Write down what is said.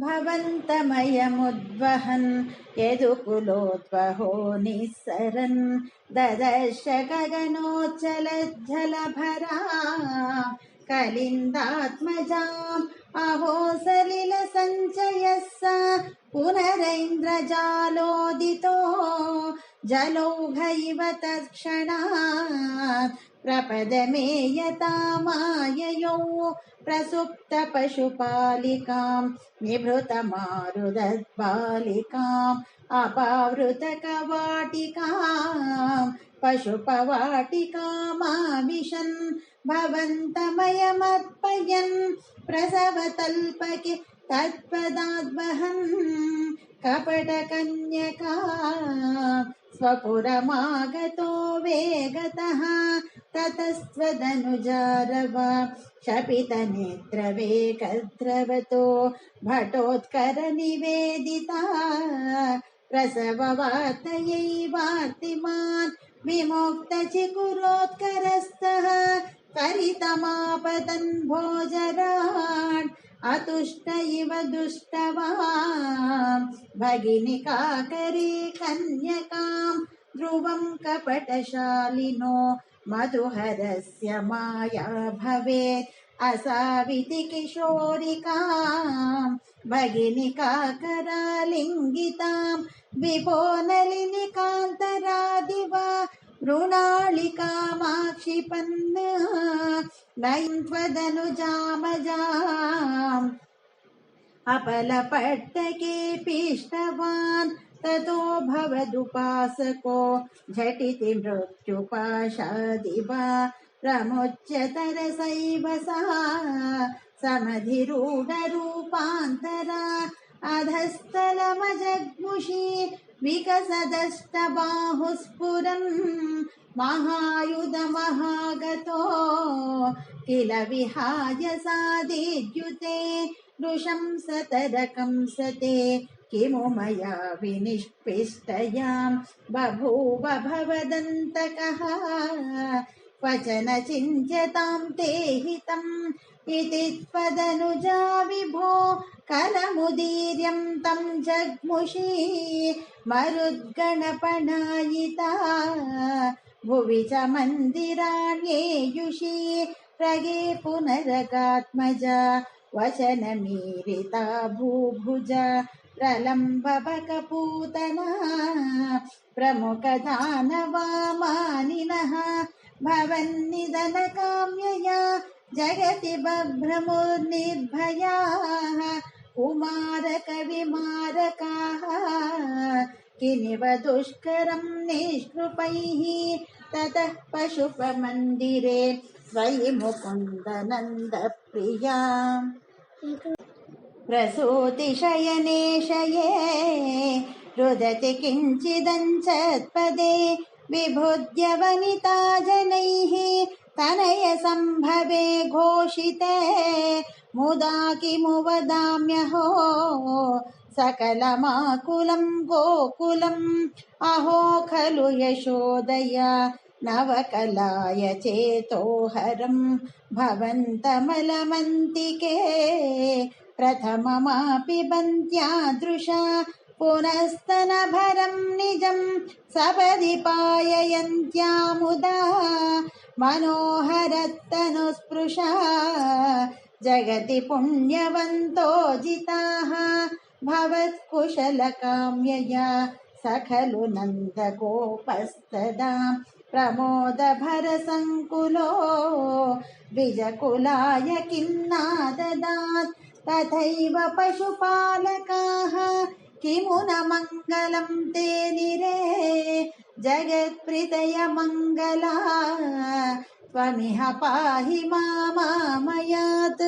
भवन्तमयमुद्वहन् यदुकुलोद्वहो निःसरन् ददर्श गगनोच्चलज्जलभरा कलिन्दात्मजाम् अहो सलिलसञ्चयः स पुनरैन्द्रजालोदितो जलौघ इव तत्क्षणात् प्रपदमेयतामाययौ प्रसुप्तपशुपालिकाम् निभृतमारुदद्बालिकाम् अपावृतकवाटिकाम् पशुपवाटिकामाविशन् भवन्तमयमर्पयन् प्रसवतल्पके तत्पदाद्वहन् कपटकन्यका स्वपुरमागतो वेगतः ततस्त्वदनुजारव शपितनेत्रवेगद्रवतो भटोत्करनिवेदिता प्रसववार्तयैवार्तिमान् विमुक्तचिकुरोत्करस्तः परितमापतन् भोजरान् अतुष्ट इव दुष्टवान् भगिनिकाकरी कन्यकाम् ध्रुवं कपटशालिनो मधुहरस्य माया भवेत् असाविति किशोरिकाम् भगिनिकाकरालिङ्गिताम् विभो नलिनिकान्तरादिव मृणालिकामाक्षिपन् नयं त्वदनुजामजाम् अपलपट्टके पीष्टवान् ततो भवदुपासको झटिति मृत्युपाशादिव प्रमुच्य तरसैव सा समधिरूढरूपान्तरा अधस्तलमजग्मुषी विकसदष्टबाहुस्फुरन् महायुधमहागतो किल विहाय सादिद्युते नृशंसतरकं सते किमु मया विनिष्पिष्टयां बभूव भवदन्तकः क्वचन चिन्त्यतां ते हितम् इति त्वदनुजा विभो करमुदीर्यं तं जग्मुषी मरुद्गणपणायिता भुवि च मन्दिराण्येयुषी प्रगे पुनरगात्मजा वचनमीरिता भूभुजा प्रलम्बबकपूतना प्रमुखदानवामानिनः भवन्निधनकाम्यया जगति बभ्रमुर्निर्भयाः कुमारकविमारकाः किनिव दुष्करं निष्कृपैः ततः पशुपमन्दिरे त्वयि मुकुन्दनन्दप्रिया प्रसूतिशयने शये रुदति किञ्चिदञ्चत्पदे विभुद्य वनिता जनैः तनय सम्भवे घोषिते मुदा किमु वदाम्यहो सकलमाकुलं गोकुलम् अहो खलु यशोदया नवकलाय चेतोहरम् भवन्तमलमन्तिके प्रथममापि बन्त्यादृशा पुनस्तनभरं निजं सपदि पाययन्त्यामुदा मनोहरत्तनुस्पृशा जगति पुण्यवन्तो जिताः भवत्कुशलकाम्यया स खलु नन्दगोपस्तदा प्रमोदभरसङ्कुलो द्विजकुलाय किन्नाददात् तथैव पशुपालकाः किमु न मङ्गलं ते निरे जगत्प्रीतय मङ्गला त्वमिह पाहि मामामयात्।